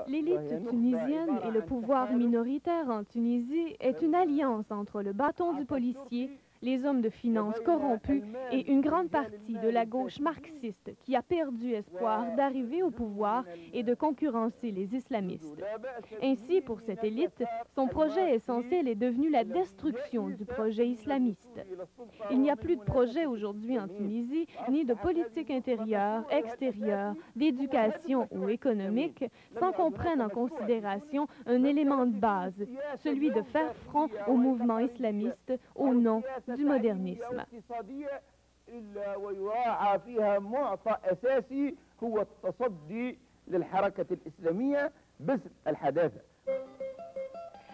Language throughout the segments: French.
L'élite tunisienne et le pouvoir minoritaire en Tunisie est une alliance entre le bâton du policier, les hommes de finance corrompus et une grande partie de la gauche marxiste qui a perdu espoir d'arriver au pouvoir et de concurrencer les islamistes. Ainsi, pour cette élite, son projet essentiel est devenu la destruction du projet islamiste. Il n'y a plus de projet aujourd'hui en Tunisie, ni de politique intérieure, extérieure, d'éducation ou économique, sans qu'on prenne en considération un élément de base, celui de faire front au mouvement islamiste au nom du modernisme.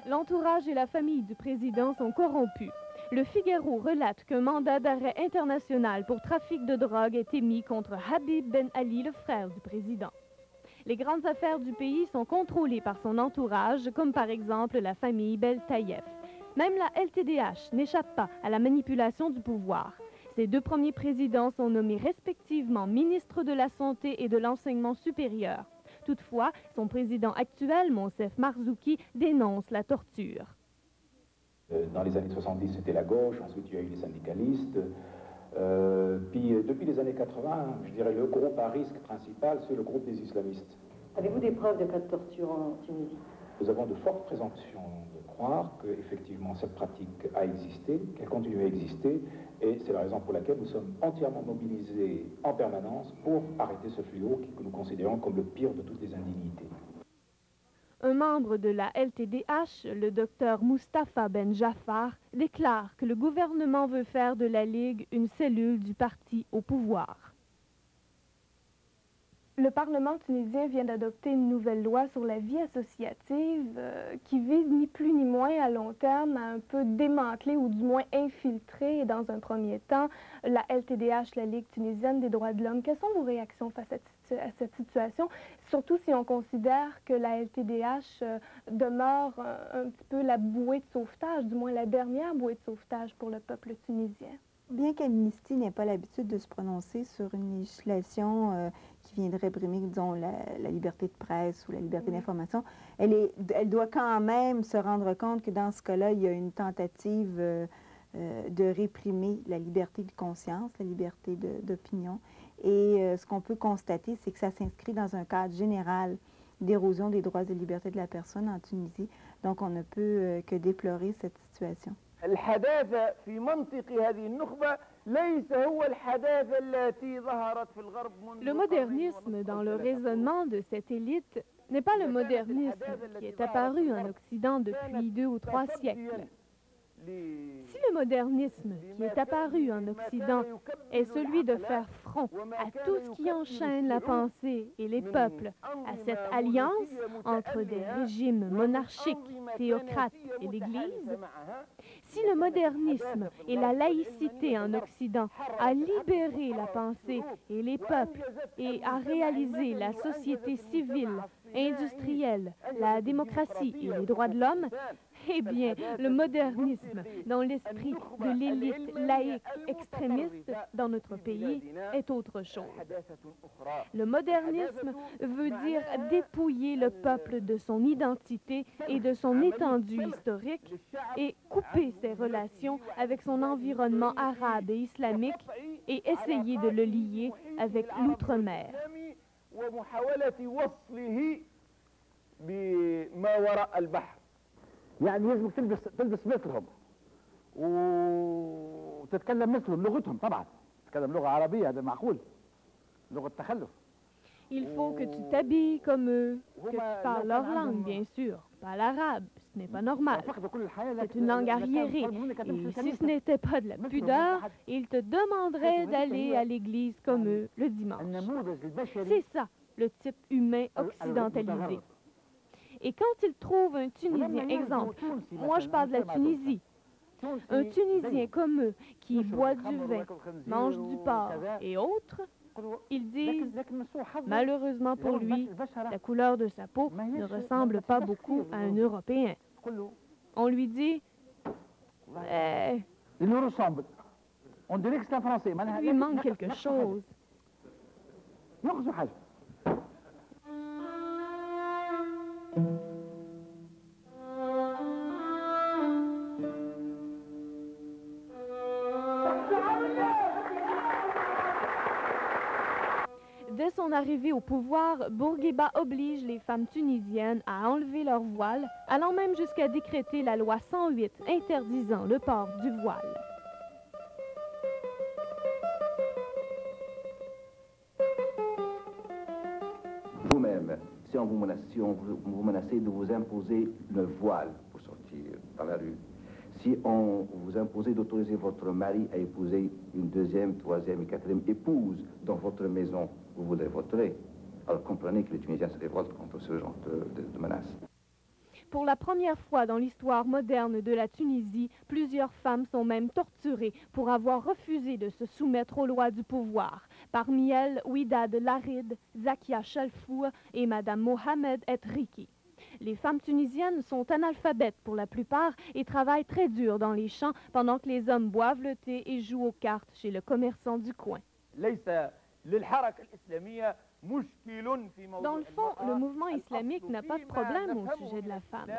L'entourage et la famille du président sont corrompus. Le Figaro relate qu'un mandat d'arrêt international pour trafic de drogue est émis contre Habib Ben Ali, le frère du président. Les grandes affaires du pays sont contrôlées par son entourage, comme par exemple la famille Beltaïef. Même la LTDH n'échappe pas à la manipulation du pouvoir. Ses deux premiers présidents sont nommés respectivement ministres de la Santé et de l'Enseignement supérieur. Toutefois, son président actuel, Monsef Marzouki, dénonce la torture. Dans les années 70, c'était la gauche, ensuite il y a eu les syndicalistes. Puis depuis les années 80, je dirais le groupe à risque principal, c'est le groupe des islamistes. Avez-vous des preuves de cas de torture en Tunisie? Nous avons de fortes présomptions de croire qu'effectivement cette pratique a existé, qu'elle continue à exister, et c'est la raison pour laquelle nous sommes entièrement mobilisés en permanence pour arrêter ce fléau que nous considérons comme le pire de toutes les indignités. Un membre de la LTDH, le docteur Moustapha Ben Jaffar, déclare que le gouvernement veut faire de la Ligue une cellule du parti au pouvoir. Le Parlement tunisien vient d'adopter une nouvelle loi sur la vie associative qui vise ni plus ni moins à long terme à un peu démanteler ou du moins infiltrer dans un premier temps la LTDH, la Ligue tunisienne des droits de l'homme. Quelles sont vos réactions face à cette situation, surtout si on considère que la LTDH demeure un petit peu la bouée de sauvetage, du moins la dernière bouée de sauvetage pour le peuple tunisien? Bien qu'Amnesty n'ait pas l'habitude de se prononcer sur une législation qui viendrait brimer, disons, la liberté de presse ou la liberté d'information, elle doit quand même se rendre compte que dans ce cas-là, il y a une tentative de réprimer la liberté de conscience, la liberté d'opinion. Et ce qu'on peut constater, c'est que ça s'inscrit dans un cadre général d'érosion des droits et libertés de la personne en Tunisie. Donc, on ne peut que déplorer cette situation. Le modernisme dans le raisonnement de cette élite n'est pas le modernisme qui est apparu en Occident depuis 2 ou 3 siècles. Si le modernisme qui est apparu en Occident est celui de faire front à tout ce qui enchaîne la pensée et les peuples, à cette alliance entre des régimes monarchiques, théocrates et l'Église, si le modernisme et la laïcité en Occident a libéré la pensée et les peuples et a réalisé la société civile, industrielle, la démocratie et les droits de l'homme, eh bien, le modernisme, dans l'esprit de l'élite laïque extrémiste dans notre pays, est autre chose. Le modernisme veut dire dépouiller le peuple de son identité et de son étendue historique et couper ses relations avec son environnement arabe et islamique et essayer de le lier avec l'outre-mer. يعني يجب تلبس مثلهم وتتكلم مثلهم لغتهم طبعا تتكلم لغة عربية هذا معقول لغة تخلف. Il faut que tu t'habilles comme eux, que tu parles leur langue, bien sûr, pas l'arabe, ce n'est pas normal. C'est une langue arriérée. Et si ce n'était pas de la pudeur, ils te demanderaient d'aller à l'église comme eux le dimanche. C'est ça, le type humain occidentalisé. Et quand ils trouvent un Tunisien, exemple, moi je parle de la Tunisie, un Tunisien comme eux qui boit du vin, mange du porc et autres, ils disent, malheureusement pour lui, la couleur de sa peau ne ressemble pas beaucoup à un Européen. On lui dit, il nous ressemble. On dirait que c'est un Français. Il lui manque quelque chose. arrivée au pouvoir, Bourguiba oblige les femmes tunisiennes à enlever leur voile, allant même jusqu'à décréter la loi 108 interdisant le port du voile. Vous-même, si on vous menacez de vous imposer le voile pour sortir dans la rue, si on vous imposait d'autoriser votre mari à épouser une deuxième, troisième et quatrième épouse dans votre maison, vous vous révolterez. Alors comprenez que les Tunisiens se révoltent contre ce genre de menaces. Pour la première fois dans l'histoire moderne de la Tunisie, plusieurs femmes sont même torturées pour avoir refusé de se soumettre aux lois du pouvoir. Parmi elles, Ouidad Larid, Zakia Chalfour et Madame Mohamed Etriki. Les femmes tunisiennes sont analphabètes pour la plupart et travaillent très dur dans les champs pendant que les hommes boivent le thé et jouent aux cartes chez le commerçant du coin. Dans le fond, le mouvement islamique n'a pas de problème au sujet de la femme.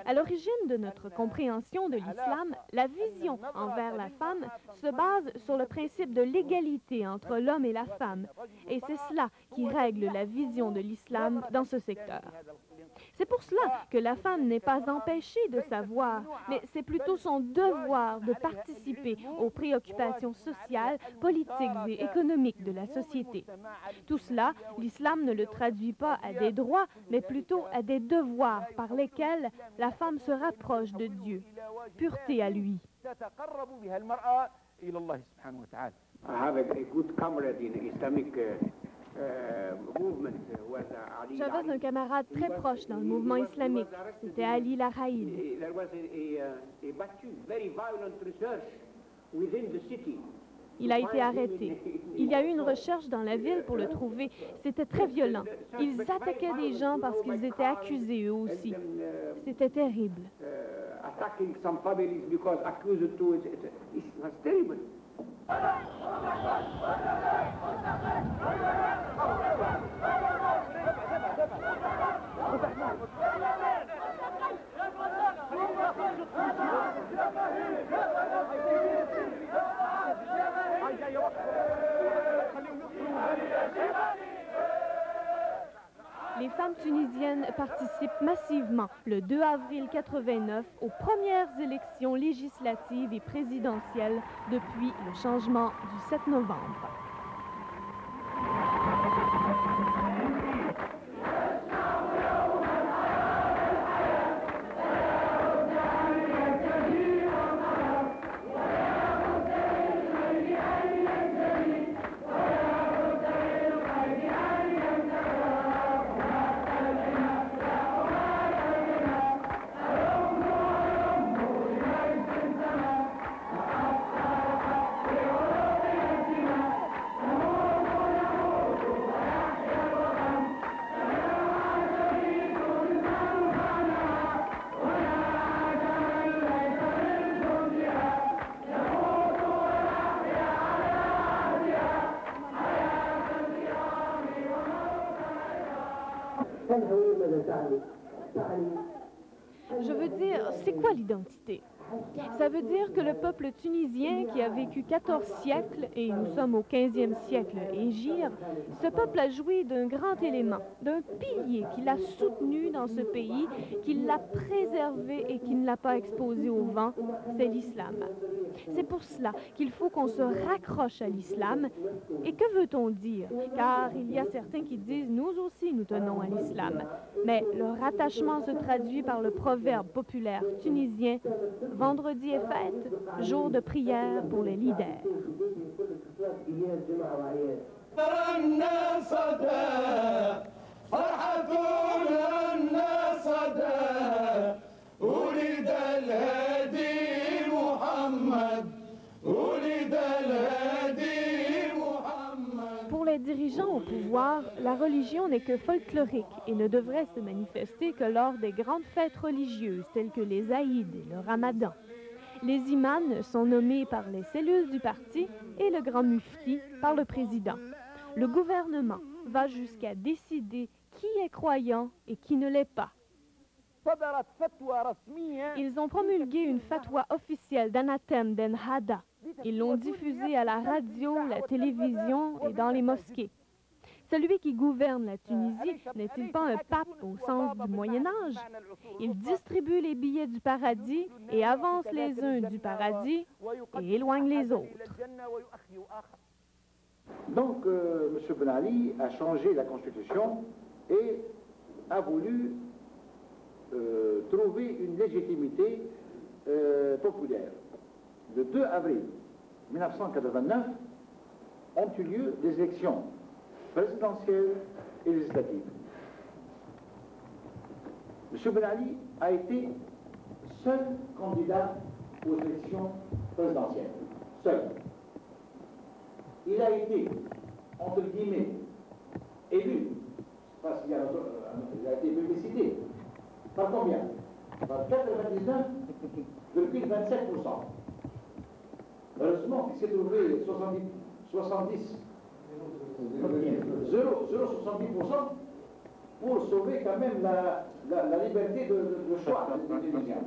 À l'origine de notre compréhension de l'islam, la vision envers la femme se base sur le principe de l'égalité entre l'homme et la femme, et c'est cela qui règle la vision de l'islam dans ce secteur. C'est pour cela que la femme n'est pas empêchée de savoir, mais c'est plutôt son devoir de participer aux préoccupations sociales, politiques et économiques de la société. Tout cela, l'islam ne le traduit pas à des droits, mais plutôt à des devoirs par lesquels la femme se rapproche de Dieu, pureté à lui. J'avais un camarade très proche dans le mouvement islamique, c'était Ali Lahaïd. Il a été arrêté. Il y a eu une recherche dans la ville pour le trouver. C'était très violent. Ils attaquaient des gens parce qu'ils étaient accusés eux aussi. C'était terrible. Les femmes tunisiennes participent massivement le 2 avril 1989 aux premières élections législatives et présidentielles depuis le changement du 7 novembre. Je veux dire, c'est quoi l'identité? Ça veut dire que le peuple tunisien qui a vécu 14 siècles, et nous sommes au 15e siècle égir, ce peuple a joui d'un grand élément, d'un pilier qui l'a soutenu dans ce pays, qui l'a préservé et qui ne l'a pas exposé au vent, c'est l'islam. C'est pour cela qu'il faut qu'on se raccroche à l'islam. Et que veut-on dire? Car il y a certains qui disent « nous aussi nous tenons à l'islam ». Mais leur attachement se traduit par le proverbe populaire tunisien « Vendredi est fête, jour de prière pour les leaders ». Pour les dirigeants au pouvoir, la religion n'est que folklorique et ne devrait se manifester que lors des grandes fêtes religieuses telles que les Aïds et le Ramadan. Les imams sont nommés par les cellules du parti et le grand mufti par le président. Le gouvernement va jusqu'à décider qui est croyant et qui ne l'est pas. Ils ont promulgué une fatwa officielle d'anathème d'Enhada. Ils l'ont diffusée à la radio, la télévision et dans les mosquées. Celui qui gouverne la Tunisie n'est-il pas un pape au sens du Moyen Âge? Il distribue les billets du paradis et avance les uns du paradis et éloigne les autres. Donc, M. Ben Ali a changé la Constitution et a voulu trouver une légitimité populaire. Le 2 avril 1989 ont eu lieu des élections présidentielles et législatives. M. Ben Ali a été seul candidat aux élections présidentielles. Seul. Il a été, entre guillemets, élu, parce qu'il a été publicité. Par combien? Par 99,27%. Heureusement qu'il s'est trouvé 70, 0,70% pour sauver quand même la liberté de choix des Tunisiens.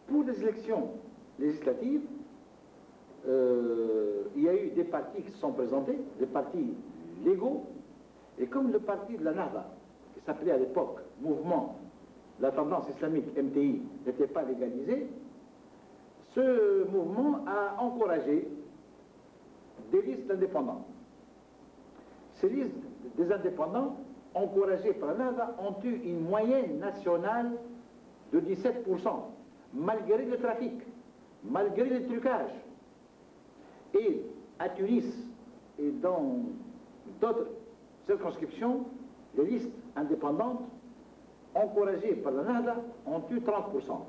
Pour les élections législatives, il y a eu des partis qui se sont présentés, des partis légaux, et comme le parti de la Nahda, qui s'appelait à l'époque Mouvement de la tendance islamique, MTI, n'était pas légalisé, ce mouvement a encouragé des listes d'indépendants. Ces listes des indépendants, encouragées par la Nahda, ont eu une moyenne nationale de 17%, malgré le trafic, malgré le trucage. Et à Tunis et dans d'autres circonscriptions, les listes indépendantes, encouragées par la Nahda, ont eu 30%.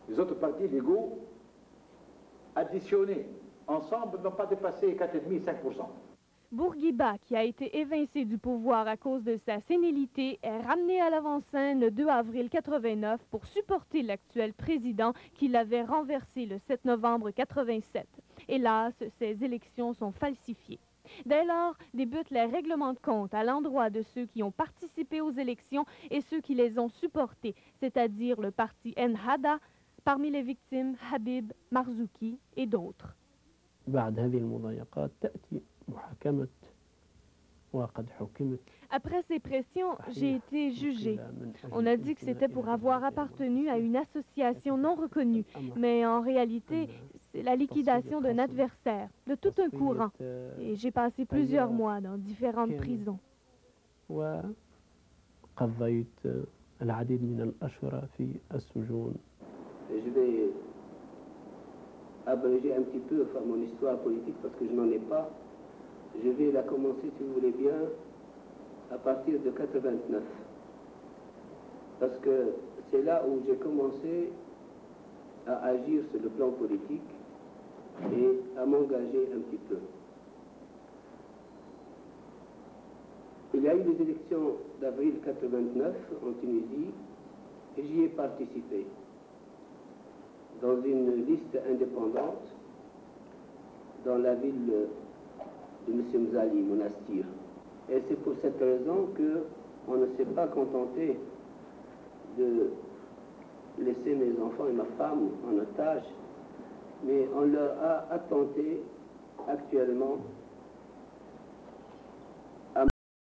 Les autres partis légaux, additionnés ensemble, n'ont pas dépassé 4,5-5%. Bourguiba, qui a été évincé du pouvoir à cause de sa sénilité, est ramené à l'avant-scène le 2 avril 89 pour supporter l'actuel président qui l'avait renversé le 7 novembre 87. Hélas, ces élections sont falsifiées. Dès lors, débutent les règlements de compte à l'endroit de ceux qui ont participé aux élections et ceux qui les ont supportées, c'est-à-dire le parti Ennahda, parmi les victimes Habib, Marzouki et d'autres. Après ces pressions, j'ai été jugé. On a dit que c'était pour avoir appartenu à une association non reconnue, mais en réalité, c'est la liquidation d'un adversaire, de tout un courant. Et j'ai passé plusieurs mois dans différentes prisons. Je vais abréger un petit peu mon histoire politique parce que je n'en ai pas. Je vais la commencer, si vous voulez bien, à partir de 89. Parce que c'est là où j'ai commencé à agir sur le plan politique et à m'engager un petit peu. Il y a eu les élections d'avril 89 en Tunisie et j'y ai participé dans une liste indépendante dans la ville de M. Mzali, Monastir. Et c'est pour cette raison qu'on ne s'est pas contenté de laisser mes enfants et ma femme en otage, mais on leur a attenté actuellement